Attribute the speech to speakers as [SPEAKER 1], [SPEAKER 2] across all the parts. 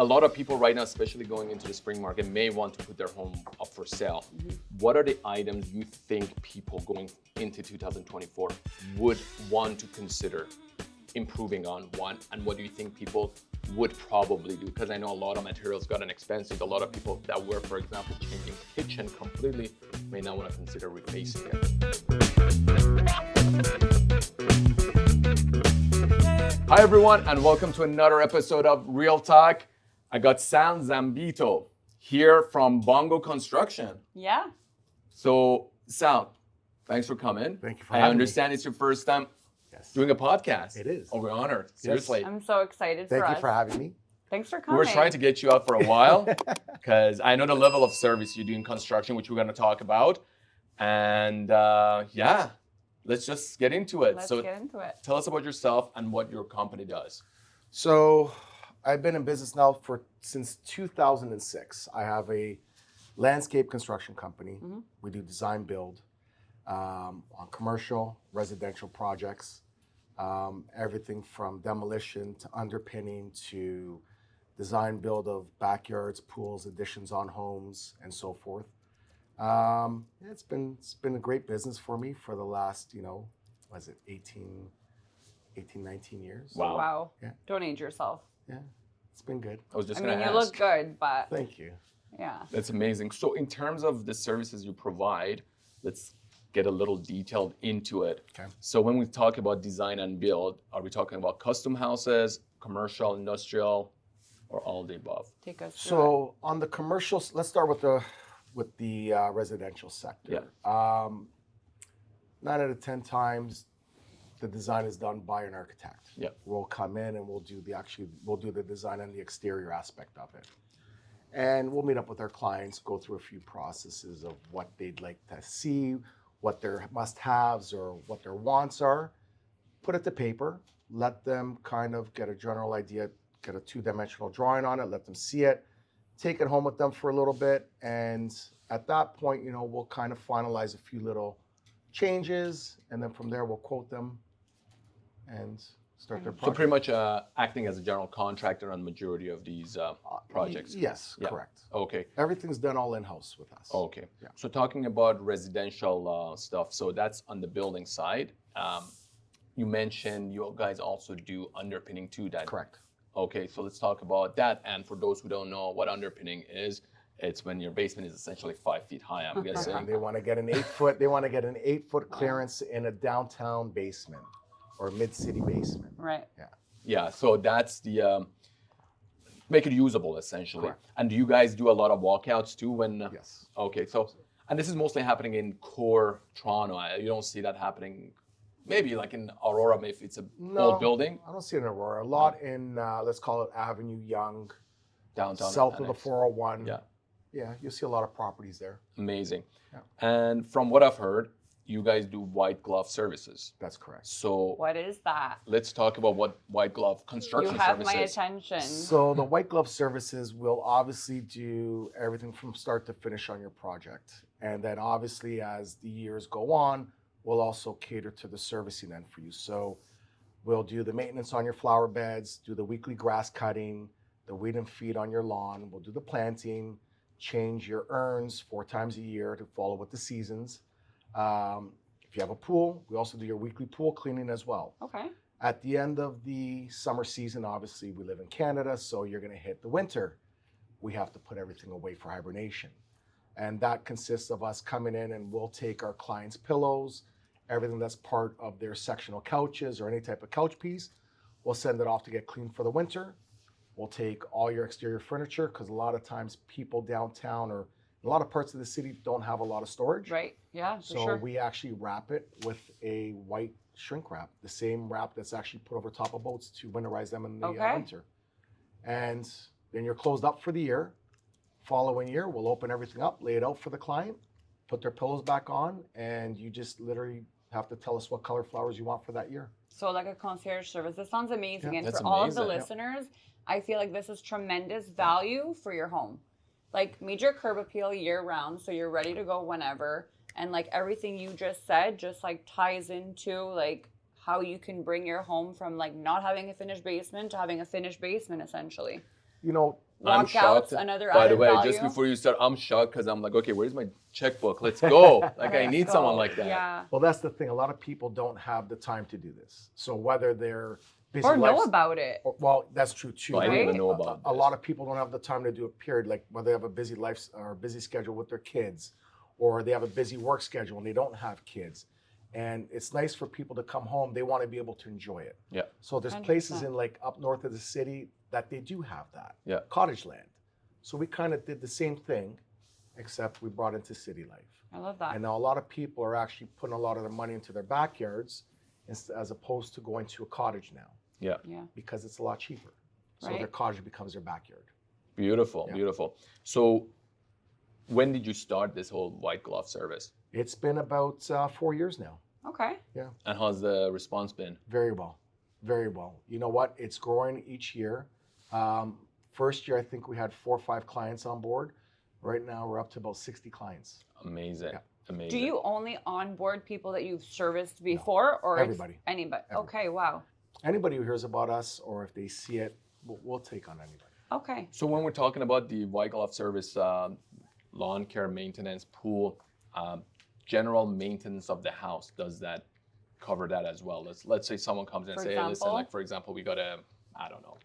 [SPEAKER 1] a lot of people right now, especially going into the spring market, may want to put their home up for sale. What are the items you think people going into 2024 would want to consider improving on, one, and what do you think people would probably do? Because I know a lot of materials gotten expensive. A lot of people that were, for example, changing kitchen completely may not want to consider refacing it. Hi everyone, and welcome to another episode of Real Talk. I got Sal Zambito here from Bongo Construction.
[SPEAKER 2] Yeah.
[SPEAKER 1] So Sal, thanks for coming.
[SPEAKER 3] Thank you for having me.
[SPEAKER 1] I understand it's your first time doing a podcast.
[SPEAKER 3] It is.
[SPEAKER 1] Oh, we're honored. Seriously.
[SPEAKER 2] I'm so excited
[SPEAKER 3] Thank
[SPEAKER 2] for us.
[SPEAKER 3] you for having me.
[SPEAKER 2] Thanks for
[SPEAKER 1] We
[SPEAKER 2] coming.
[SPEAKER 1] were trying to get you out for a while because I know the level of service you do in construction, which we're going to talk about. And yeah, let's just get into it.
[SPEAKER 2] Let's get into it.
[SPEAKER 1] Tell us about yourself and what your company does.
[SPEAKER 3] So I've been in business now since 2006. I have a landscape construction company. We do design build on commercial, residential projects. Everything from demolition to underpinning to design build of backyards, pools, additions on homes, and so forth. It's been a great business for me for the last, 18, 19 years.
[SPEAKER 1] Wow.
[SPEAKER 3] Yeah.
[SPEAKER 2] Don't age yourself.
[SPEAKER 3] Yeah, it's been good.
[SPEAKER 1] I was just
[SPEAKER 2] I
[SPEAKER 1] going
[SPEAKER 2] mean,
[SPEAKER 1] to
[SPEAKER 2] you
[SPEAKER 1] ask.
[SPEAKER 2] look good, but
[SPEAKER 3] Thank you.
[SPEAKER 2] yeah.
[SPEAKER 1] That's amazing. So in terms of the services you provide, let's get a little detailed into it.
[SPEAKER 3] Okay.
[SPEAKER 1] So when we talk about design and build, are we talking about custom houses, commercial, industrial, or all the above?
[SPEAKER 2] Take us through
[SPEAKER 3] So on the commercial, let's start with the residential sector. 9 out of 10 times, the design is done by an architect.
[SPEAKER 1] Yeah.
[SPEAKER 3] We'll come in and we'll do the design and the exterior aspect of it. And we'll meet up with our clients, go through a few processes of what they'd like to see, what their must-haves or what their wants are, put it to paper, let them kind of get a general idea, get a two-dimensional drawing on it, let them see it, take it home with them for a little bit, and at that point, we'll kind of finalize a few little changes, and then from there we'll quote them and start their project.
[SPEAKER 1] So pretty much acting as a general contractor on majority of these projects.
[SPEAKER 3] Yes,
[SPEAKER 1] Yeah.
[SPEAKER 3] correct.
[SPEAKER 1] Okay.
[SPEAKER 3] Everything's done all in-house with us.
[SPEAKER 1] Okay.
[SPEAKER 3] Yeah.
[SPEAKER 1] So talking about residential stuff, so that's on the building side. You mentioned you guys also do underpinning too.
[SPEAKER 3] Correct.
[SPEAKER 1] Okay, so let's talk about that. And for those who don't know what underpinning is, it's when your basement is essentially 5 feet high, I'm guessing.
[SPEAKER 3] And they want to get an 8-foot clearance in a downtown basement or mid-city basement.
[SPEAKER 2] Right.
[SPEAKER 1] Yeah, so that's the make it usable essentially.
[SPEAKER 3] Correct.
[SPEAKER 1] And do you guys do a lot of walkouts too when
[SPEAKER 3] Yes.
[SPEAKER 1] Okay, so and this is mostly happening in core Toronto. You don't see that happening maybe like in Aurora, maybe if it's a old building.
[SPEAKER 3] I don't see it in Aurora. A lot in, let's call it Avenue Young,
[SPEAKER 1] Downtown.
[SPEAKER 3] south of the
[SPEAKER 1] Annex.
[SPEAKER 3] 401.
[SPEAKER 1] Yeah.
[SPEAKER 3] Yeah, you'll see a lot of properties there.
[SPEAKER 1] Amazing.
[SPEAKER 3] Yeah.
[SPEAKER 1] And from what I've heard, you guys do white glove services.
[SPEAKER 3] That's correct.
[SPEAKER 1] So
[SPEAKER 2] What is that?
[SPEAKER 1] let's talk about what white glove construction
[SPEAKER 2] You have
[SPEAKER 1] services.
[SPEAKER 2] my attention.
[SPEAKER 3] So the white glove services will obviously do everything from start to finish on your project. And then obviously as the years go on, we'll also cater to the servicing end for you. So we'll do the maintenance on your flower beds, do the weekly grass cutting, the weed and feed on your lawn. We'll do the planting, change your urns 4 times a year to follow with the seasons. If you have a pool, we also do your weekly pool cleaning as well.
[SPEAKER 2] Okay.
[SPEAKER 3] At the end of the summer season, obviously we live in Canada, so you're gonna hit the winter. We have to put everything away for hibernation. And that consists of us coming in and we'll take our clients' pillows, everything that's part of their sectional couches or any type of couch piece. We'll send it off to get cleaned for the winter. We'll take all your exterior furniture because a lot of times people downtown or a lot of parts of the city don't have a lot of storage.
[SPEAKER 2] Right. Yeah, for
[SPEAKER 3] So
[SPEAKER 2] sure.
[SPEAKER 3] we actually wrap it with a white shrink wrap, the same wrap that's actually put over top of boats to winterize them in the
[SPEAKER 2] Okay.
[SPEAKER 3] winter. And then you're closed up for the year. Following year, we'll open everything up, lay it out for the client, put their pillows back on, and you just literally have to tell us what color flowers you want for that year.
[SPEAKER 2] So like a concierge service. This sounds amazing.
[SPEAKER 3] Yeah,
[SPEAKER 2] And
[SPEAKER 1] that's
[SPEAKER 2] for all of the
[SPEAKER 1] amazing.
[SPEAKER 2] listeners, I feel like this is tremendous value for your home. Like major curb appeal year round, so you're ready to go whenever. And like everything you just said just like ties into like how you can bring your home from like not having a finished basement to having a finished basement essentially.
[SPEAKER 3] You know,
[SPEAKER 1] I'm shocked.
[SPEAKER 2] walkouts, another
[SPEAKER 1] By the
[SPEAKER 2] added
[SPEAKER 1] way,
[SPEAKER 2] value.
[SPEAKER 1] just before you start, I'm shocked because I'm like, okay, where's my checkbook? Let's go. Like, I
[SPEAKER 2] Let's
[SPEAKER 1] need
[SPEAKER 2] go.
[SPEAKER 1] someone like that.
[SPEAKER 2] Yeah.
[SPEAKER 3] Well, that's the thing. A lot of people don't have the time to do this. So whether they're busy
[SPEAKER 2] Or know
[SPEAKER 3] lives-
[SPEAKER 2] about it.
[SPEAKER 3] well, that's true too.
[SPEAKER 1] Well, I didn't even
[SPEAKER 2] Right?
[SPEAKER 1] know about
[SPEAKER 3] A
[SPEAKER 1] this.
[SPEAKER 3] lot of people don't have the time to do a period, like whether they have a busy life or busy schedule with their kids, or they have a busy work schedule and they don't have kids. And it's nice for people to come home. They want to be able to enjoy it.
[SPEAKER 1] Yeah.
[SPEAKER 3] So there's
[SPEAKER 2] 100%.
[SPEAKER 3] places in like up north of the city that they do have that.
[SPEAKER 1] Yeah.
[SPEAKER 3] Cottage land. So we kind of did the same thing, except we brought into city life.
[SPEAKER 2] I love that.
[SPEAKER 3] And now a lot of people are actually putting a lot of their money into their backyards as opposed to going to a cottage now
[SPEAKER 1] Yeah.
[SPEAKER 2] Yeah.
[SPEAKER 3] because it's a lot cheaper. So
[SPEAKER 2] Right.
[SPEAKER 3] their cottage becomes their backyard.
[SPEAKER 1] Beautiful,
[SPEAKER 3] Yeah.
[SPEAKER 1] beautiful. So when did you start this whole white glove service?
[SPEAKER 3] It's been about 4 years now.
[SPEAKER 2] Okay.
[SPEAKER 1] And how's the response been?
[SPEAKER 3] Very well. Very well. You know what? It's growing each year. First year, I think we had 4 or 5 clients on board. Right now, we're up to about 60 clients.
[SPEAKER 1] Amazing.
[SPEAKER 3] Yeah.
[SPEAKER 1] Amazing.
[SPEAKER 2] Do you only onboard people that you've serviced before, or it's
[SPEAKER 3] Everybody.
[SPEAKER 2] anybody?
[SPEAKER 3] Everybody.
[SPEAKER 2] Okay. Wow.
[SPEAKER 3] Anybody who hears about us or if they see it, we'll take on anybody.
[SPEAKER 2] Okay.
[SPEAKER 1] So when we're talking about the white glove service, lawn care, maintenance, pool, general maintenance of the house, does that cover that as well? Let's say someone comes in and
[SPEAKER 2] For
[SPEAKER 1] say, hey, listen,
[SPEAKER 2] example?
[SPEAKER 1] like for example, we got a, I don't know,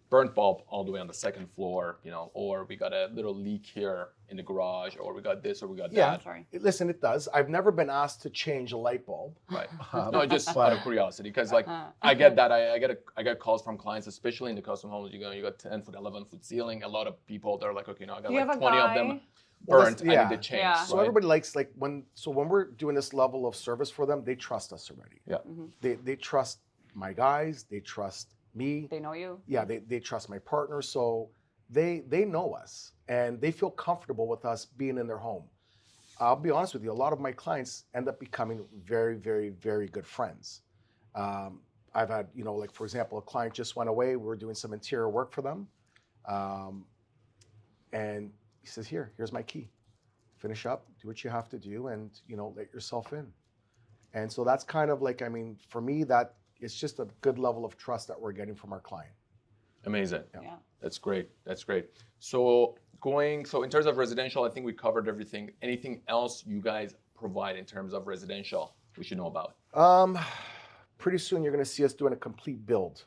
[SPEAKER 1] burnt bulb all the way on the second floor, you know, or we got a little leak here in the garage, or we got this, or we got
[SPEAKER 3] Yeah.
[SPEAKER 1] that.
[SPEAKER 2] Sorry.
[SPEAKER 3] Listen, it does. I've never been asked to change a light bulb.
[SPEAKER 1] Right.
[SPEAKER 3] Um,
[SPEAKER 1] No, just out of curiosity, because like
[SPEAKER 2] Uh-huh.
[SPEAKER 1] I get that. I get calls from clients, especially in the custom homes. You got 10-foot, 11-foot ceiling. A lot of people, they're like, okay, no, I got
[SPEAKER 2] Do you
[SPEAKER 1] like
[SPEAKER 2] have a
[SPEAKER 1] 20 of
[SPEAKER 2] guy?
[SPEAKER 1] them
[SPEAKER 3] Well,
[SPEAKER 1] burnt.
[SPEAKER 3] that's-
[SPEAKER 1] I need to change.
[SPEAKER 2] Yeah.
[SPEAKER 3] So
[SPEAKER 1] right?
[SPEAKER 3] everybody likes like when we're doing this level of service for them, they trust us already.
[SPEAKER 1] Yeah.
[SPEAKER 3] They trust my guys, they trust me.
[SPEAKER 2] They know you.
[SPEAKER 3] Yeah, they trust my partner. So they know us and they feel comfortable with us being in their home. I'll be honest with you, a lot of my clients end up becoming very, very, very good friends. I've had, you know, like for example, a client just went away. We were doing some interior work for them. And he says, here's my key. Finish up, do what you have to do, and, you know, let yourself in. And so that's kind of like, I mean, for me, that it's just a good level of trust that we're getting from our client.
[SPEAKER 1] Amazing.
[SPEAKER 2] Yeah.
[SPEAKER 1] That's great. That's great. So in terms of residential, I think we covered everything. Anything else you guys provide in terms of residential we should know about?
[SPEAKER 3] Pretty soon you're going to see us doing a complete build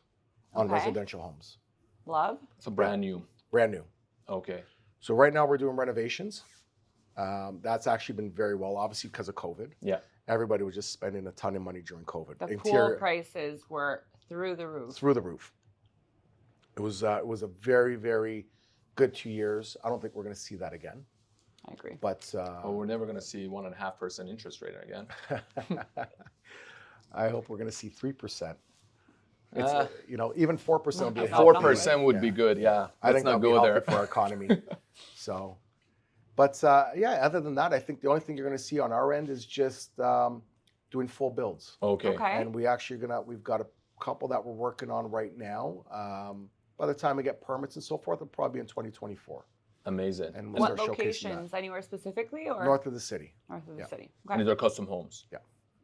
[SPEAKER 3] on
[SPEAKER 2] Okay.
[SPEAKER 3] residential homes.
[SPEAKER 2] Love.
[SPEAKER 1] So brand new.
[SPEAKER 3] Brand new.
[SPEAKER 1] Okay.
[SPEAKER 3] So right now we're doing renovations. That's actually been very well, obviously because of COVID.
[SPEAKER 1] Yeah.
[SPEAKER 3] Everybody was just spending a ton of money during COVID.
[SPEAKER 2] The pool prices were through the roof.
[SPEAKER 3] through the roof. It was a very, very good 2 years. I don't think we're going to see that again.
[SPEAKER 2] I agree.
[SPEAKER 3] But
[SPEAKER 1] Well, we're never going to see 1.5% interest rate again.
[SPEAKER 3] I hope we're going to see 3%. It's,
[SPEAKER 1] Ah.
[SPEAKER 3] you know, even 4% would be
[SPEAKER 2] That's
[SPEAKER 3] healthy.
[SPEAKER 1] 4% would be
[SPEAKER 3] Yeah.
[SPEAKER 1] good. Yeah.
[SPEAKER 3] I
[SPEAKER 1] Let's
[SPEAKER 3] think
[SPEAKER 1] not
[SPEAKER 3] that'll be
[SPEAKER 1] go
[SPEAKER 3] healthy
[SPEAKER 1] there.
[SPEAKER 3] for our economy. So, but yeah, other than that, I think the only thing you're going to see on our end is just doing full builds.
[SPEAKER 1] Okay.
[SPEAKER 2] Okay.
[SPEAKER 3] And we've got a couple that we're working on right now. By the time we get permits and so forth, it'll probably be in 2024.
[SPEAKER 1] Amazing.
[SPEAKER 3] And we'll
[SPEAKER 2] What
[SPEAKER 3] start showcasing
[SPEAKER 2] locations? Anywhere specifically, or
[SPEAKER 3] that. North of the city.
[SPEAKER 2] north of the
[SPEAKER 3] Yeah.
[SPEAKER 2] city?
[SPEAKER 1] And
[SPEAKER 2] Okay.
[SPEAKER 1] these are custom homes.
[SPEAKER 3] Yeah.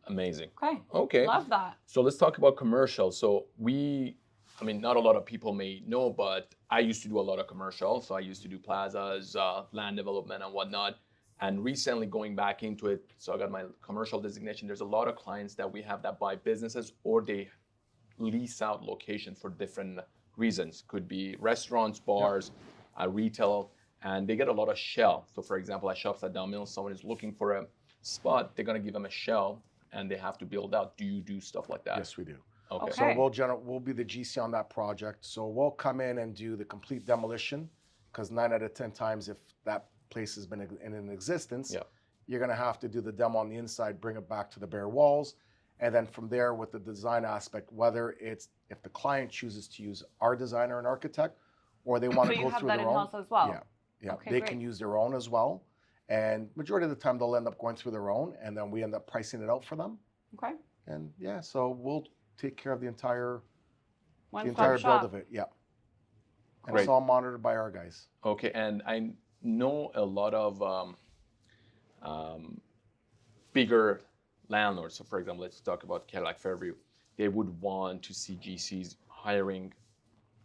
[SPEAKER 1] Amazing.
[SPEAKER 2] Okay.
[SPEAKER 1] Okay.
[SPEAKER 2] Love that.
[SPEAKER 1] So let's talk about commercial. So not a lot of people may know, but I used to do a lot of commercial. So I used to do plazas, land development and whatnot. And recently going back into it, so I got my commercial designation. There's a lot of clients that we have that buy businesses or they lease out locations for different reasons. Could be restaurants, bars, retail, and they get a lot of shell. So for example, at Shops at Down Mill, someone is looking for a spot, they're gonna give them a shell and they have to build out. Do you do stuff like that?
[SPEAKER 3] Yes, we do.
[SPEAKER 1] Okay.
[SPEAKER 3] So
[SPEAKER 2] Okay.
[SPEAKER 3] we'll be the GC on that project. So we'll come in and do the complete demolition, because 9 out of 10 times, if that place has been in existence,
[SPEAKER 1] Yeah.
[SPEAKER 3] you're going to have to do the demo on the inside, bring it back to the bare walls, and then from there with the design aspect, whether it's if the client chooses to use our designer and architect, or they want
[SPEAKER 2] So
[SPEAKER 3] to
[SPEAKER 2] you
[SPEAKER 3] go
[SPEAKER 2] have
[SPEAKER 3] through
[SPEAKER 2] that
[SPEAKER 3] their own.
[SPEAKER 2] in-house as well?
[SPEAKER 3] Yeah,
[SPEAKER 2] Okay,
[SPEAKER 3] they
[SPEAKER 2] great.
[SPEAKER 3] can use their own as well, and majority of the time they'll end up going through their own, and then we end up pricing it out for them.
[SPEAKER 2] Okay.
[SPEAKER 3] And yeah, so we'll take care of the entire
[SPEAKER 2] One-stop
[SPEAKER 3] build
[SPEAKER 2] shop.
[SPEAKER 3] of it. Yeah. And
[SPEAKER 1] Great.
[SPEAKER 3] it's all monitored by our guys.
[SPEAKER 1] Okay, and I know a lot of bigger landlords. So for example, let's talk about Cadillac Fairview. They would want to see GCs hiring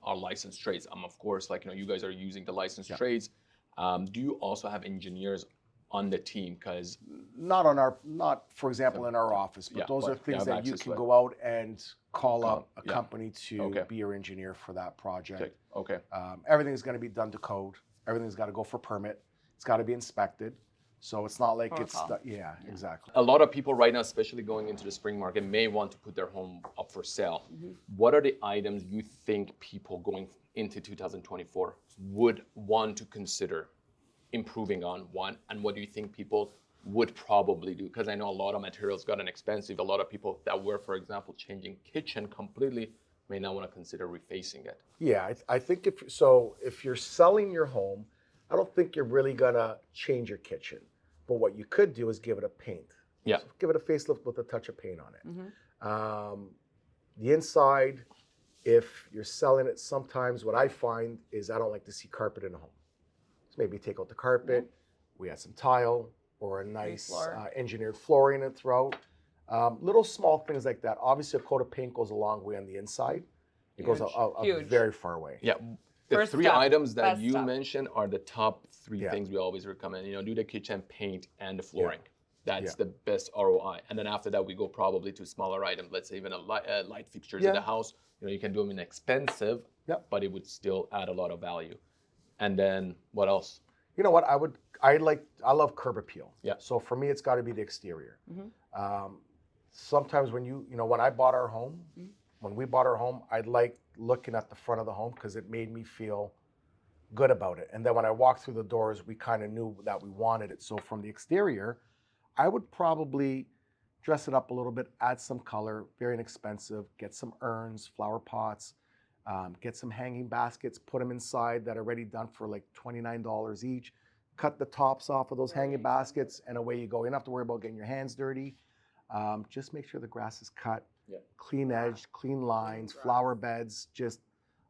[SPEAKER 1] are licensed trades. Of course, like you guys are using the licensed
[SPEAKER 3] Yeah.
[SPEAKER 1] trades. Do you also have engineers on the team? Because
[SPEAKER 3] not for example in our office, but
[SPEAKER 1] yeah,
[SPEAKER 3] those are
[SPEAKER 1] but
[SPEAKER 3] things
[SPEAKER 1] have
[SPEAKER 3] that you
[SPEAKER 1] access
[SPEAKER 3] can
[SPEAKER 1] to it.
[SPEAKER 3] go out and call up a
[SPEAKER 1] Yeah.
[SPEAKER 3] company to
[SPEAKER 1] Okay.
[SPEAKER 3] be your engineer for that project.
[SPEAKER 1] Okay.
[SPEAKER 3] Everything's going to be done to code. Everything's got to go for permit. It's got to be inspected. So it's not like
[SPEAKER 2] Protocol.
[SPEAKER 3] yeah, exactly.
[SPEAKER 1] A lot of people right now, especially going into the spring market, may want to put their home up for sale. What are the items you think people going into 2024 would want to consider improving on, one, and what do you think people would probably do? Because I know a lot of materials gotten expensive. A lot of people that were, for example, changing kitchen completely may now want to consider refacing it.
[SPEAKER 3] Yeah, I think if you're selling your home, I don't think you're really gonna change your kitchen. But what you could do is give it a paint.
[SPEAKER 1] Yeah.
[SPEAKER 3] So give it a facelift with a touch of paint on it. The inside, if you're selling it, sometimes what I find is I don't like to see carpet in a home. So maybe take out the carpet, we add some tile or a nice engineered flooring and throughout. Little small things like that. Obviously, a coat of paint goes a long way on the inside. It goes a very far way.
[SPEAKER 1] Yeah. The
[SPEAKER 2] First
[SPEAKER 1] three
[SPEAKER 2] step,
[SPEAKER 1] items that
[SPEAKER 2] best
[SPEAKER 1] you
[SPEAKER 2] step.
[SPEAKER 1] mentioned are the top three things we always recommend. Do the kitchen, paint, and the flooring. That's the best ROI. And then after that, we go probably to smaller items. Let's say even light fixtures in the house. You can do them inexpensive, but it would still add a lot of value. And then what else?
[SPEAKER 3] You know what? I love curb appeal.
[SPEAKER 1] Yeah.
[SPEAKER 3] So for me, it's got to be the exterior. Sometimes when when I bought our home, when we bought our home, I liked looking at the front of the home because it made me feel good about it. And then when I walked through the doors, we kind of knew that we wanted it. So from the exterior, I would probably dress it up a little bit, add some color, very inexpensive, get some urns, flower pots, get some hanging baskets, put them inside that are already done for like $29 each. Cut the tops off of those hanging baskets and away you go. You don't have to worry about getting your hands dirty. Just make sure the grass is cut, clean edge, clean lines, flower beds, just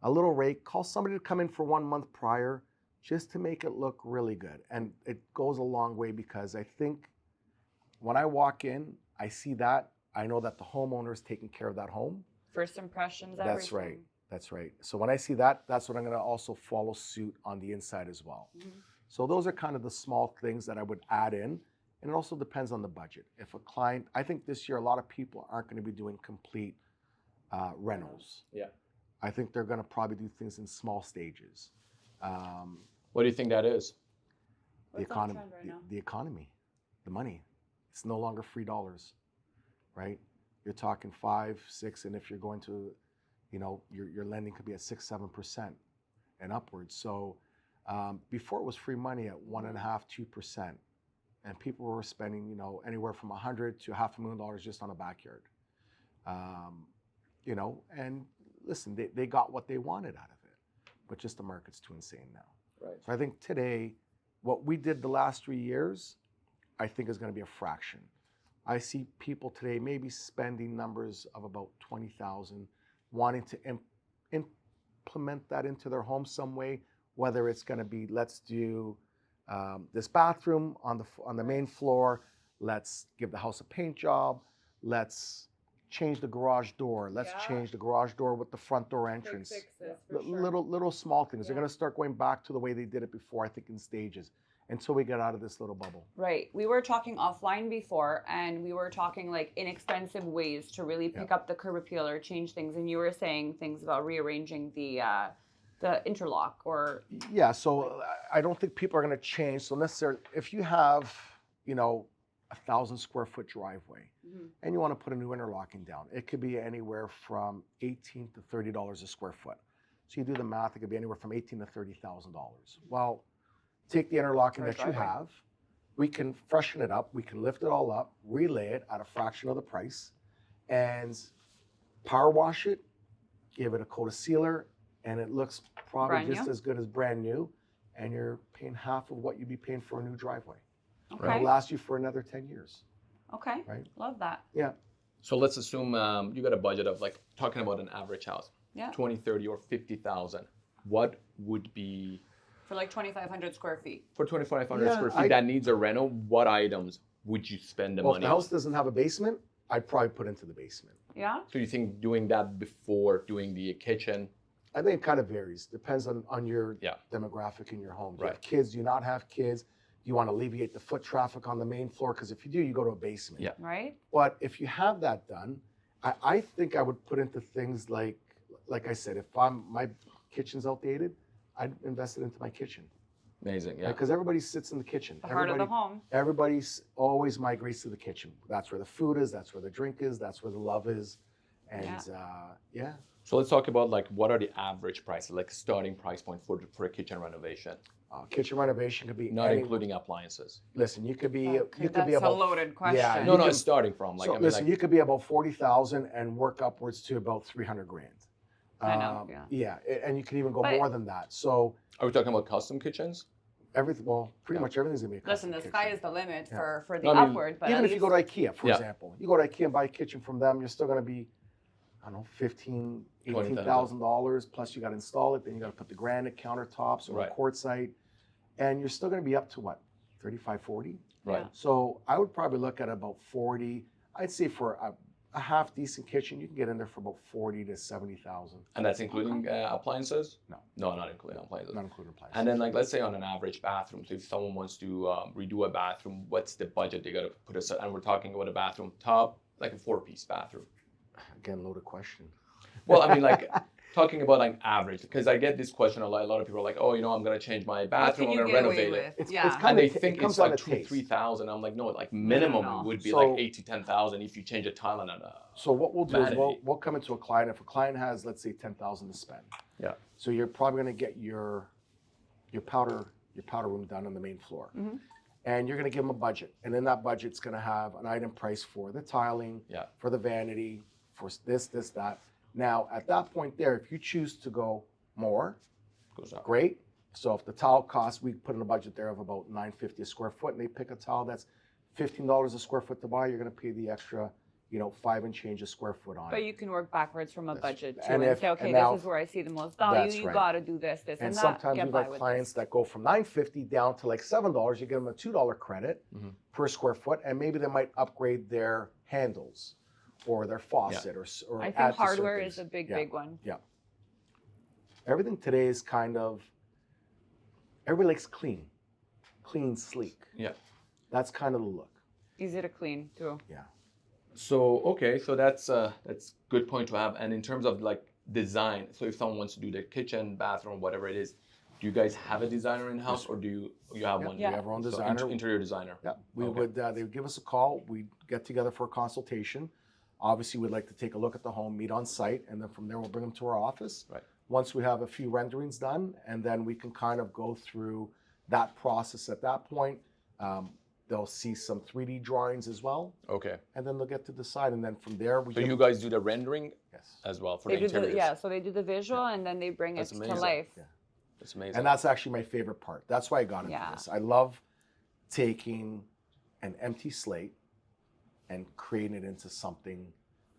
[SPEAKER 3] a little rake. Call somebody to come in for 1 month prior just to make it look really good. And it goes a long way because I think when I walk in, I see that, I know that the homeowner is taking care of that home.
[SPEAKER 2] First impressions, everything.
[SPEAKER 3] That's right. That's right. So when I see that, that's what I'm going to also follow suit on the inside as well. So those are kind of the small things that I would add in. And it also depends on the budget. If a client, I think this year a lot of people aren't going to be doing complete renos.
[SPEAKER 1] Yeah.
[SPEAKER 3] I think they're going to probably do things in small stages.
[SPEAKER 1] What do you think that is?
[SPEAKER 3] The economy, the economy, the money. It's no longer free dollars, right? You're talking 5, 6, and if you're going to, your lending could be at 6, 7% and upwards. So before it was free money at 1.5%, 2%, and people were spending, anywhere from $100,000 to $500,000 just on a backyard. And listen, they got what they wanted out of it, but just the market's too insane now.
[SPEAKER 1] Right.
[SPEAKER 3] So I think today, what we did the last 3 years, I think is going to be a fraction. I see people today maybe spending numbers of about $20,000, wanting to implement that into their home some way, whether it's going to be, let's do this bathroom on the main floor, let's give the house a paint job, let's change the garage door, let's change the garage door with the front door entrance. Little small things. They're going to start going back to the way they did it before, I think in stages, until we get out of this little bubble.
[SPEAKER 2] Right. We were talking offline before, and we were talking like inexpensive ways to really pick up the curb appeal or change things. And you were saying things about rearranging the interlock or.
[SPEAKER 3] Yeah. So I don't think people are going to change. So necessarily, if you have, 1,000 square foot driveway, and you want to put a new interlocking down, it could be anywhere from $18 to $30 a square foot. So you do the math; it could be anywhere from $18,000 to $30,000. Well, take the interlocking that you have, we can freshen it up, we can lift it all up, relay it at a fraction of the price, and power wash it, give it a coat of sealer, and it looks probably just as good as brand new, and you're paying half of what you'd be paying for a new driveway.
[SPEAKER 2] Okay.
[SPEAKER 3] It'll last you for another 10 years.
[SPEAKER 2] Okay.
[SPEAKER 3] Right?
[SPEAKER 2] Love that.
[SPEAKER 3] Yeah.
[SPEAKER 1] So let's assume you got a budget of like talking about an average house, 20, 30, or 50,000. What would be
[SPEAKER 2] for like 2,500 square feet?
[SPEAKER 1] For 2,500 square feet that needs a reno, what items would you spend the money on?
[SPEAKER 3] If the house doesn't have a basement, I'd probably put into the basement.
[SPEAKER 2] Yeah.
[SPEAKER 1] So you think doing that before doing the kitchen
[SPEAKER 3] I think it kind of varies. Depends on your
[SPEAKER 1] Yeah.
[SPEAKER 3] demographic in your home. Do you
[SPEAKER 1] Right.
[SPEAKER 3] have kids? Do you not have kids? Do you want to alleviate the foot traffic on the main floor? Because if you do, you go to a basement.
[SPEAKER 1] Yeah.
[SPEAKER 2] Right?
[SPEAKER 3] But if you have that done, I think I would put into things like I said, if my kitchen's outdated, I'd invest it into my kitchen.
[SPEAKER 1] Amazing. Yeah.
[SPEAKER 3] Because everybody sits in the kitchen.
[SPEAKER 2] The heart of the home.
[SPEAKER 3] Everybody always migrates to the kitchen. That's where the food is. That's where the drink is. That's where the love is. And yeah.
[SPEAKER 1] So let's talk about like what are the average prices, like starting price point for a kitchen renovation,
[SPEAKER 3] Kitchen renovation could be
[SPEAKER 1] not including appliances.
[SPEAKER 3] Listen, you could be
[SPEAKER 2] Okay,
[SPEAKER 3] you could
[SPEAKER 2] that's
[SPEAKER 3] be about
[SPEAKER 2] a loaded question.
[SPEAKER 3] Yeah,
[SPEAKER 1] No,
[SPEAKER 3] you
[SPEAKER 1] no,
[SPEAKER 3] can-
[SPEAKER 1] it's starting from like
[SPEAKER 3] so
[SPEAKER 1] I mean,
[SPEAKER 3] listen,
[SPEAKER 1] like,
[SPEAKER 3] you could be about 40,000 and work upwards to about 300 grand.
[SPEAKER 2] I know, yeah.
[SPEAKER 3] And you can even go
[SPEAKER 2] But-
[SPEAKER 3] more than that. So
[SPEAKER 1] are we talking about custom kitchens?
[SPEAKER 3] everything, well, pretty much everything's gonna be a custom
[SPEAKER 2] Listen, the
[SPEAKER 3] kitchen.
[SPEAKER 2] sky is the limit
[SPEAKER 3] Yeah.
[SPEAKER 2] for the
[SPEAKER 1] No, I mean,
[SPEAKER 2] upward, but
[SPEAKER 3] Even
[SPEAKER 2] at
[SPEAKER 3] if you go to IKEA, for
[SPEAKER 1] Yeah.
[SPEAKER 3] example, you go to IKEA and buy a kitchen from them, you're still gonna be, I don't know, $18,000 plus you got to install it. Then you got to put the granite countertops or
[SPEAKER 1] Right.
[SPEAKER 3] a quartzite, and you're still going to be up to what, 35, 40?
[SPEAKER 1] Right.
[SPEAKER 2] Yeah.
[SPEAKER 3] So I would probably look at about 40. I'd say for a half decent kitchen, you can get in there for about 40 to 70,000.
[SPEAKER 1] And that's including appliances?
[SPEAKER 3] No.
[SPEAKER 1] No, not including appliances.
[SPEAKER 3] Not including appliances.
[SPEAKER 1] And then like let's say on an average bathroom, so if someone wants to redo a bathroom, what's the budget they got to put aside? And we're talking about a bathroom top, like a 4-piece bathroom.
[SPEAKER 3] Again, loaded question.
[SPEAKER 1] Well, I mean, like talking about like average, because I get this question a lot. A lot of people are like, "Oh, I'm gonna change my
[SPEAKER 2] what
[SPEAKER 1] bathroom.
[SPEAKER 2] can
[SPEAKER 1] I'm
[SPEAKER 2] you
[SPEAKER 1] gonna
[SPEAKER 2] get away
[SPEAKER 1] renovate it,"
[SPEAKER 2] with?
[SPEAKER 3] It's
[SPEAKER 2] Yeah.
[SPEAKER 3] kind
[SPEAKER 1] and they
[SPEAKER 3] of- it
[SPEAKER 1] think
[SPEAKER 3] comes
[SPEAKER 1] it's
[SPEAKER 3] down
[SPEAKER 1] like
[SPEAKER 3] to
[SPEAKER 1] 2,000,
[SPEAKER 3] taste.
[SPEAKER 1] 3,000. I'm like, no, like minimum
[SPEAKER 2] no.
[SPEAKER 1] it would be
[SPEAKER 3] So-
[SPEAKER 1] like 8 to 10,000 if you change a tile and a.
[SPEAKER 3] So what we'll do is
[SPEAKER 1] Vanity.
[SPEAKER 3] we'll come into a client. If a client has, let's say, 10,000 to spend,
[SPEAKER 1] Yeah.
[SPEAKER 3] so you're probably going to get your powder room done on the main floor,
[SPEAKER 2] Mhm.
[SPEAKER 3] and you're going to give them a budget, and in that budget's going to have an item price for the tiling,
[SPEAKER 1] Yeah.
[SPEAKER 3] for the vanity, for this, that. Now at that point there, if you choose to go more,
[SPEAKER 1] Goes up.
[SPEAKER 3] great. So if the tile costs, we put in a budget there of about $9.50 a square foot, and they pick a tile that's $15 a square foot to buy, you're going to pay the extra, 5 and change a square foot on
[SPEAKER 2] But
[SPEAKER 3] it.
[SPEAKER 2] you can work backwards from a
[SPEAKER 3] That's-
[SPEAKER 2] budget too
[SPEAKER 3] and
[SPEAKER 2] and,
[SPEAKER 3] if-
[SPEAKER 2] say, okay,
[SPEAKER 3] and now-
[SPEAKER 2] this is where I see the most value.
[SPEAKER 3] That's
[SPEAKER 2] You
[SPEAKER 3] right.
[SPEAKER 2] got to do this, and
[SPEAKER 3] And
[SPEAKER 2] that.
[SPEAKER 3] sometimes
[SPEAKER 2] Get
[SPEAKER 3] we've
[SPEAKER 2] by
[SPEAKER 3] got
[SPEAKER 2] with
[SPEAKER 3] clients
[SPEAKER 2] this.
[SPEAKER 3] that go from $9.50 down to like $7. You give them a $2 credit
[SPEAKER 1] Mhm.
[SPEAKER 3] per square foot, and maybe they might upgrade their handles or their faucet or
[SPEAKER 2] I
[SPEAKER 3] add
[SPEAKER 2] think
[SPEAKER 3] to certain
[SPEAKER 2] hardware
[SPEAKER 3] things.
[SPEAKER 2] is a big,
[SPEAKER 3] Yeah.
[SPEAKER 2] big one.
[SPEAKER 3] Everything today is kind of, everybody likes clean, sleek.
[SPEAKER 1] Yeah.
[SPEAKER 3] That's kind of the look.
[SPEAKER 2] Easy to clean too.
[SPEAKER 1] So okay, so that's good point to have. And in terms of like design, so if someone wants to do their kitchen, bathroom, whatever it is, do you guys have a designer in house, or do you have
[SPEAKER 3] Yeah,
[SPEAKER 1] one?
[SPEAKER 3] we have our own
[SPEAKER 1] So
[SPEAKER 3] designer.
[SPEAKER 1] interior designer.
[SPEAKER 3] Yeah, we
[SPEAKER 1] Okay.
[SPEAKER 3] would. They would give us a call. We'd get together for a consultation. Obviously, we'd like to take a look at the home, meet on site, and then from there we'll bring them to our office.
[SPEAKER 1] Right.
[SPEAKER 3] Once we have a few renderings done, and then we can kind of go through that process. At that point, they'll see some 3D drawings as well,
[SPEAKER 1] Okay.
[SPEAKER 3] and then they'll get to decide. And then from there, we
[SPEAKER 1] So
[SPEAKER 3] give
[SPEAKER 1] you
[SPEAKER 3] them-
[SPEAKER 1] guys do the rendering
[SPEAKER 3] yes,
[SPEAKER 1] as well for
[SPEAKER 2] They
[SPEAKER 1] the
[SPEAKER 2] do the
[SPEAKER 1] interiors.
[SPEAKER 2] so they do the visual and then they bring
[SPEAKER 1] That's
[SPEAKER 2] it to
[SPEAKER 1] amazing.
[SPEAKER 2] life.
[SPEAKER 3] Yeah.
[SPEAKER 1] That's amazing.
[SPEAKER 3] and that's actually my favorite part. That's why I got into
[SPEAKER 2] Yeah.
[SPEAKER 3] this. I love taking an empty slate and creating it into something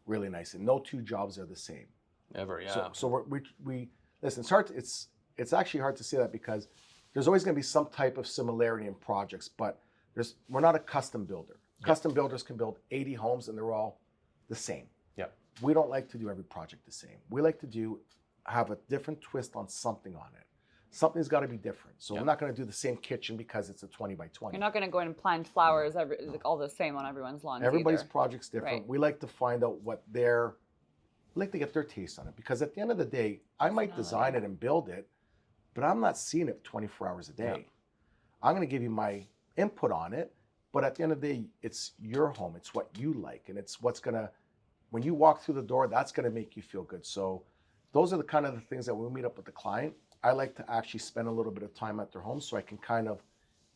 [SPEAKER 3] really nice. And no two jobs are the same.
[SPEAKER 1] Ever, yeah.
[SPEAKER 3] So we listen. It's hard. It's actually hard to say that because there's always going to be some type of similarity in projects, but we're not a custom builder.
[SPEAKER 1] Yeah.
[SPEAKER 3] Custom builders can build 80 homes and they're all the same.
[SPEAKER 1] Yeah.
[SPEAKER 3] We don't like to do every project the same. We like to have a different twist on something on it. Something's got to be different. So
[SPEAKER 1] Yeah.
[SPEAKER 3] we're not going to do the same kitchen because it's a 20 by 20.
[SPEAKER 2] You're not going to go in and plant flowers like all the same on everyone's lawn.
[SPEAKER 3] Everybody's
[SPEAKER 2] either.
[SPEAKER 3] project's different.
[SPEAKER 2] Right.
[SPEAKER 3] We like to find out we like to get their taste on it because at the end of the day, I might design it and build it, but I'm not seeing it 24 hours a day.
[SPEAKER 1] Yeah.
[SPEAKER 3] I'm going to give you my input on it, but at the end of the day, it's your home. It's what you like, and it's what's going to, when you walk through the door, that's going to make you feel good. So those are the kind of the things that when we meet up with the client, I like to actually spend a little bit of time at their home so I can kind of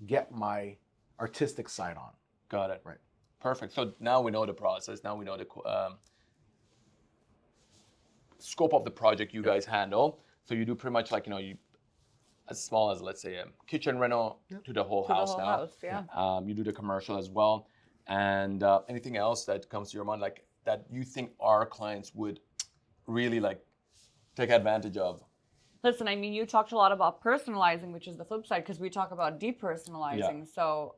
[SPEAKER 3] get my artistic side on.
[SPEAKER 1] Got it.
[SPEAKER 3] Right.
[SPEAKER 1] Perfect. So now we know the process. Now we know the scope of the project you guys handle. So you do pretty much like, you as small as, let's say, a kitchen reno to the whole
[SPEAKER 2] To the
[SPEAKER 1] house
[SPEAKER 2] whole
[SPEAKER 1] now.
[SPEAKER 2] house, yeah.
[SPEAKER 1] You do the commercial as well. And anything else that comes to your mind, like that you think our clients would really like take advantage of?
[SPEAKER 2] Listen, I mean, you talked a lot about personalizing, which is the flip side, because we talk about depersonalizing. So,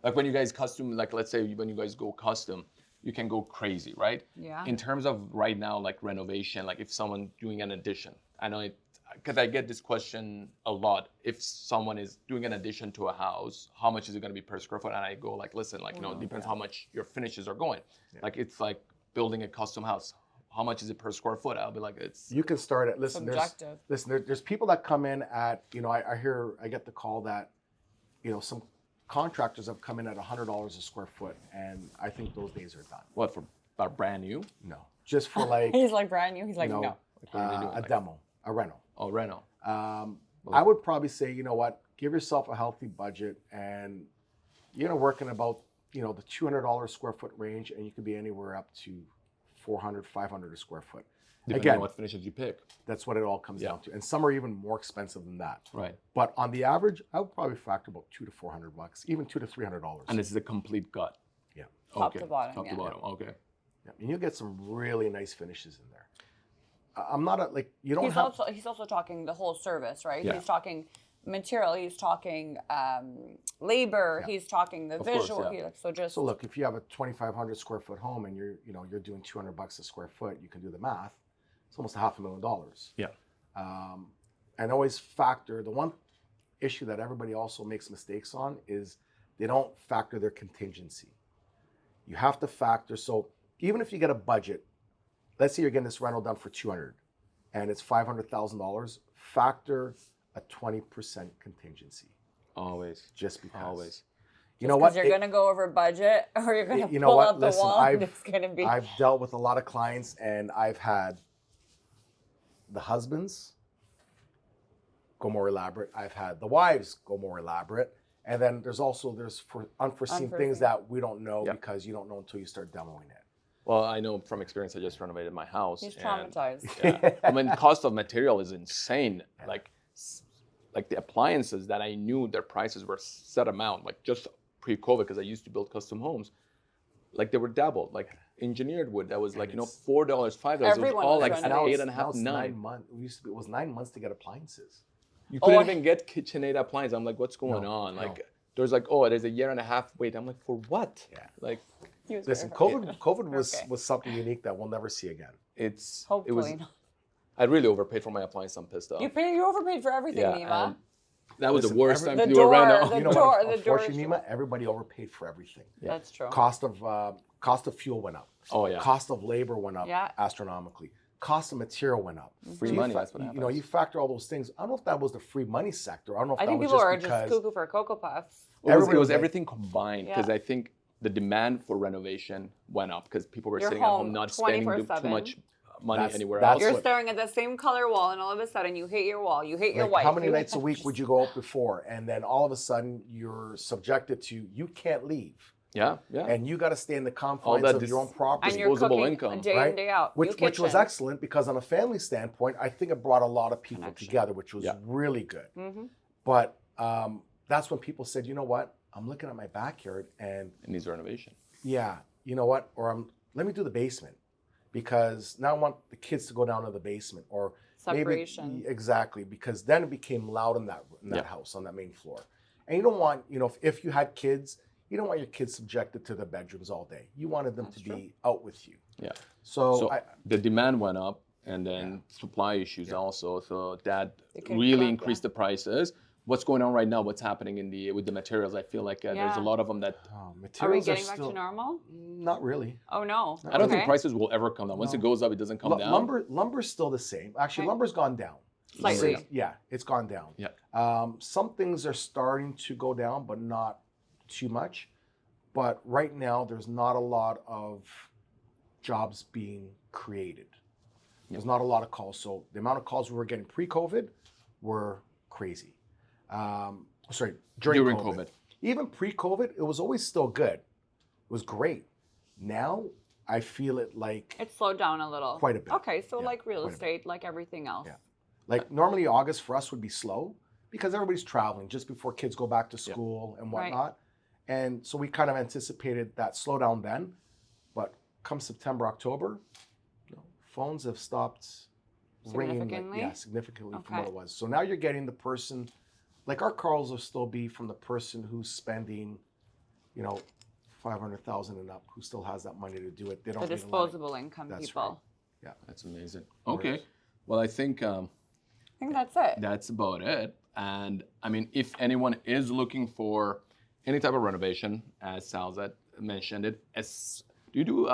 [SPEAKER 1] Like when you guys custom, like let's say when you guys go custom, you can go crazy, right?
[SPEAKER 2] Yeah.
[SPEAKER 1] In terms of right now, like renovation, like if someone doing an addition, I know it, because I get this question a lot. If someone is doing an addition to a house, how much is it going to be per square foot? And I go like, listen, like, it depends how much your finishes are going. Like, it's like building a custom house. How much is it per square foot? I'll be like, it's.
[SPEAKER 3] You can start at,
[SPEAKER 2] Subjective.
[SPEAKER 3] There's people that come in at, I get the call that, some contractors have come in at $100 a square foot, and I think those days are done.
[SPEAKER 1] What, for about brand new?
[SPEAKER 3] No, just for like,
[SPEAKER 2] He's like brand new. He's like, no.
[SPEAKER 1] Like, what are they doing?
[SPEAKER 3] a demo, a rental.
[SPEAKER 1] Oh, reno.
[SPEAKER 3] I would probably say, you know what, give yourself a healthy budget, and working about, the $200 square foot range, and you could be anywhere up to 400, 500 a square foot.
[SPEAKER 1] Depending
[SPEAKER 3] Again,
[SPEAKER 1] on what finishes you pick.
[SPEAKER 3] that's what it all comes down to. And some are even more expensive than that.
[SPEAKER 1] Right.
[SPEAKER 3] But on the average, I would probably factor about $200 to $400, even $200 to $300.
[SPEAKER 1] And this is a complete gut.
[SPEAKER 3] Yeah.
[SPEAKER 2] Top to bottom,
[SPEAKER 1] Top to
[SPEAKER 2] yeah.
[SPEAKER 1] bottom. Okay.
[SPEAKER 3] Yeah. And you'll get some really nice finishes in there. I'm not you don't
[SPEAKER 2] He's also talking the whole service, right?
[SPEAKER 1] Yeah.
[SPEAKER 2] He's talking material. He's talking labor.
[SPEAKER 3] Yeah.
[SPEAKER 2] He's talking the
[SPEAKER 1] Of course,
[SPEAKER 2] visual.
[SPEAKER 1] yeah.
[SPEAKER 3] So look, if you have a 2,500 square foot home and you're doing $200 a square foot, you can do the math. It's almost $500,000.
[SPEAKER 1] Yeah.
[SPEAKER 3] And always factor, the one issue that everybody also makes mistakes on is they don't factor their contingency. You have to factor, so even if you get a budget, let's say you're getting this rental done for $200 and it's $500,000, factor a 20% contingency.
[SPEAKER 1] Always.
[SPEAKER 3] Just because.
[SPEAKER 1] Always.
[SPEAKER 3] You know what?
[SPEAKER 2] You're going to go over budget, or you're going to
[SPEAKER 3] You know
[SPEAKER 2] pull
[SPEAKER 3] what?
[SPEAKER 2] out the
[SPEAKER 3] Listen,
[SPEAKER 2] wall. And it's going to be.
[SPEAKER 3] I've dealt with a lot of clients, and I've had the husbands go more elaborate. I've had the wives go more elaborate. And then there's unforeseen things that we don't know because you don't know until you start demoing it.
[SPEAKER 1] Well, I know from experience, I just renovated my house.
[SPEAKER 2] He's
[SPEAKER 1] and,
[SPEAKER 2] traumatized.
[SPEAKER 1] yeah. I mean, cost of material is insane. Like the appliances that I knew their prices were set amount, like just pre-COVID, because I used to build custom homes, like they were doubled. Like engineered wood that was like, $4, $5. It was
[SPEAKER 2] Everyone
[SPEAKER 1] all
[SPEAKER 2] was
[SPEAKER 1] like
[SPEAKER 2] renovating.
[SPEAKER 1] 8.5, 9.
[SPEAKER 3] 9 months. It was 9 months to get appliances.
[SPEAKER 1] You couldn't even get KitchenAid appliances. I'm like, what's going on?
[SPEAKER 3] no.
[SPEAKER 1] Like, there's like, oh, there's a year and a half wait. I'm like, for what?
[SPEAKER 3] Yeah.
[SPEAKER 1] Like,
[SPEAKER 3] Listen, COVID was something unique that we'll never see again.
[SPEAKER 2] Hopefully not.
[SPEAKER 1] I really overpaid for my appliance. I'm pissed off.
[SPEAKER 2] You overpaid for everything, Nima.
[SPEAKER 1] and that was
[SPEAKER 3] Listen,
[SPEAKER 1] the worst time
[SPEAKER 2] the
[SPEAKER 1] to do a
[SPEAKER 2] door,
[SPEAKER 1] reno.
[SPEAKER 2] the
[SPEAKER 3] You know
[SPEAKER 2] door,
[SPEAKER 3] what?
[SPEAKER 2] the door
[SPEAKER 3] Unfortunately,
[SPEAKER 2] is-
[SPEAKER 3] Nima, everybody overpaid for everything.
[SPEAKER 2] That's true.
[SPEAKER 3] Cost of fuel went up.
[SPEAKER 1] Oh, yeah.
[SPEAKER 3] Cost of labor went up
[SPEAKER 2] Yeah.
[SPEAKER 3] astronomically. Cost of material went up.
[SPEAKER 1] Free
[SPEAKER 3] So
[SPEAKER 1] money, that's what
[SPEAKER 3] you
[SPEAKER 1] happens.
[SPEAKER 3] you factor all those things. I don't know if that was the free money sector. I don't know if
[SPEAKER 2] I
[SPEAKER 3] that
[SPEAKER 2] think
[SPEAKER 3] was
[SPEAKER 2] people
[SPEAKER 3] just
[SPEAKER 2] are
[SPEAKER 3] because
[SPEAKER 2] just cuckoo for Cocoa Puffs.
[SPEAKER 1] It
[SPEAKER 3] everybody
[SPEAKER 1] was
[SPEAKER 3] was like-
[SPEAKER 1] everything combined because
[SPEAKER 2] Yeah.
[SPEAKER 1] I think the demand for renovation went up because people were
[SPEAKER 2] You're
[SPEAKER 1] sitting at home
[SPEAKER 2] home
[SPEAKER 1] not spending too
[SPEAKER 2] 24/7.
[SPEAKER 1] much money
[SPEAKER 3] That's-
[SPEAKER 1] anywhere
[SPEAKER 3] that's
[SPEAKER 1] else.
[SPEAKER 2] You're
[SPEAKER 3] what-
[SPEAKER 2] staring at the same color wall, and all of a sudden you hate your wall. You hate your
[SPEAKER 3] like,
[SPEAKER 2] wife.
[SPEAKER 3] how many
[SPEAKER 2] you
[SPEAKER 3] nights a
[SPEAKER 2] hate-
[SPEAKER 3] week would you go out before? And then all of a sudden you're subjected to, you can't leave.
[SPEAKER 1] Yeah, yeah.
[SPEAKER 3] And you got to stay in the confines
[SPEAKER 1] that
[SPEAKER 3] of your own property.
[SPEAKER 2] And you're
[SPEAKER 1] disposable
[SPEAKER 2] cooking
[SPEAKER 1] income,
[SPEAKER 2] day
[SPEAKER 3] right?
[SPEAKER 2] in, day out.
[SPEAKER 3] which
[SPEAKER 2] New
[SPEAKER 3] was
[SPEAKER 2] kitchen.
[SPEAKER 3] excellent because on a family standpoint, I think it brought a lot of people
[SPEAKER 2] Connection.
[SPEAKER 3] together, which was
[SPEAKER 1] Yeah.
[SPEAKER 3] really good.
[SPEAKER 2] Mhm.
[SPEAKER 3] But that's when people said, you know what? I'm looking at my backyard and
[SPEAKER 1] It needs renovation.
[SPEAKER 3] yeah, you know what? Or let me do the basement because now I want the kids to go down to the basement or
[SPEAKER 2] Separation.
[SPEAKER 3] maybe exactly because then it became loud in that
[SPEAKER 1] Yeah.
[SPEAKER 3] house on that main floor. And you don't want, if you had kids, you don't want your kids subjected to the bedrooms all day. You wanted them to be out with you.
[SPEAKER 1] Yeah.
[SPEAKER 3] So,
[SPEAKER 1] So the demand went up and then supply issues also. So that
[SPEAKER 2] couldn't
[SPEAKER 1] really
[SPEAKER 2] keep up,
[SPEAKER 1] increased the prices. What's going on right now? What's happening with the materials? I feel like there's
[SPEAKER 2] Yeah.
[SPEAKER 1] a lot of them that
[SPEAKER 2] Are we
[SPEAKER 3] materials
[SPEAKER 2] getting
[SPEAKER 3] still,
[SPEAKER 2] back to normal?
[SPEAKER 3] Not really.
[SPEAKER 2] Oh no.
[SPEAKER 1] I don't think
[SPEAKER 2] Okay.
[SPEAKER 1] prices will ever come down. Once it goes up, it doesn't come down.
[SPEAKER 3] Lumber's still the same. Actually,
[SPEAKER 2] Okay.
[SPEAKER 3] lumber's gone down.
[SPEAKER 2] Slightly.
[SPEAKER 3] Yeah, it's gone down.
[SPEAKER 1] Yeah.
[SPEAKER 3] Some things are starting to go down, but not too much. But right now, there's not a lot of jobs being created. There's not a lot of calls. So the amount of calls we were getting pre-COVID were crazy. During COVID. Even pre-COVID, it was always still good. It was great. Now, I feel it like
[SPEAKER 2] It slowed down a little.
[SPEAKER 3] Quite a bit.
[SPEAKER 2] Okay, so
[SPEAKER 3] Yeah,
[SPEAKER 2] like real
[SPEAKER 3] quite a bit.
[SPEAKER 2] estate, like everything else.
[SPEAKER 3] Yeah. Like normally August for us would be slow because everybody's traveling just before kids go back to school and
[SPEAKER 2] Right.
[SPEAKER 3] whatnot. And so we kind of anticipated that slowdown then. But come September, October, phones have stopped ringing
[SPEAKER 2] Significantly?
[SPEAKER 3] significantly from
[SPEAKER 2] Okay.
[SPEAKER 3] what it was. So now you're getting the person, like our calls will still be from the person who's spending, 500,000 and up who still has that money to do it. They don't
[SPEAKER 2] The
[SPEAKER 3] need a lot of-
[SPEAKER 2] disposable income
[SPEAKER 3] That's
[SPEAKER 2] people.
[SPEAKER 1] That's amazing. Okay. Well, I think
[SPEAKER 2] I think that's it.
[SPEAKER 1] that's about it. And I mean, if anyone is looking for any type of renovation, as Salzat mentioned it, do you do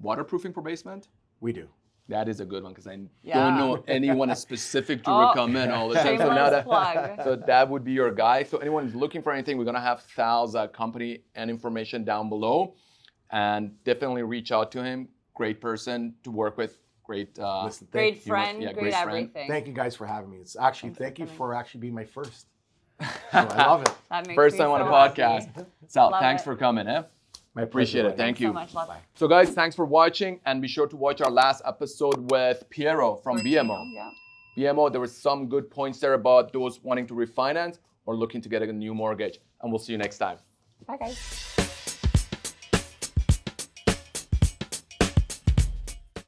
[SPEAKER 1] waterproofing for basement?
[SPEAKER 3] We do.
[SPEAKER 1] That is a good one because I
[SPEAKER 2] Yeah.
[SPEAKER 1] don't know anyone specific to
[SPEAKER 2] Oh,
[SPEAKER 1] recommend all the time. So now
[SPEAKER 2] Shameless plug.
[SPEAKER 1] so that would be your guy. So anyone who's looking for anything, we're gonna have Sal's company and information down below, and definitely reach out to him. Great person to work with. Great.
[SPEAKER 3] Listen,
[SPEAKER 2] Great
[SPEAKER 3] you.
[SPEAKER 2] friend,
[SPEAKER 1] yeah,
[SPEAKER 2] great
[SPEAKER 1] great friend.
[SPEAKER 2] everything.
[SPEAKER 3] Thank you guys for having me. It's actually
[SPEAKER 2] Thanks for
[SPEAKER 3] thank you
[SPEAKER 2] coming.
[SPEAKER 3] for actually being my first. So I love it.
[SPEAKER 2] That makes
[SPEAKER 1] First
[SPEAKER 2] me
[SPEAKER 1] time on
[SPEAKER 2] so
[SPEAKER 1] a podcast.
[SPEAKER 2] happy.
[SPEAKER 1] Sal,
[SPEAKER 2] Love
[SPEAKER 1] thanks
[SPEAKER 2] it.
[SPEAKER 1] for coming.
[SPEAKER 3] My
[SPEAKER 1] Appreciate
[SPEAKER 3] pleasure,
[SPEAKER 1] it. Thank
[SPEAKER 2] Thanks
[SPEAKER 1] you.
[SPEAKER 2] so much. Love
[SPEAKER 3] Bye.
[SPEAKER 1] So guys, thanks for watching, and be sure to watch our last episode with Piero from BMO.
[SPEAKER 2] Yeah.
[SPEAKER 1] BMO, there were some good points there about those wanting to refinance or looking to get a new mortgage. And we'll see you next time.
[SPEAKER 2] Bye, guys.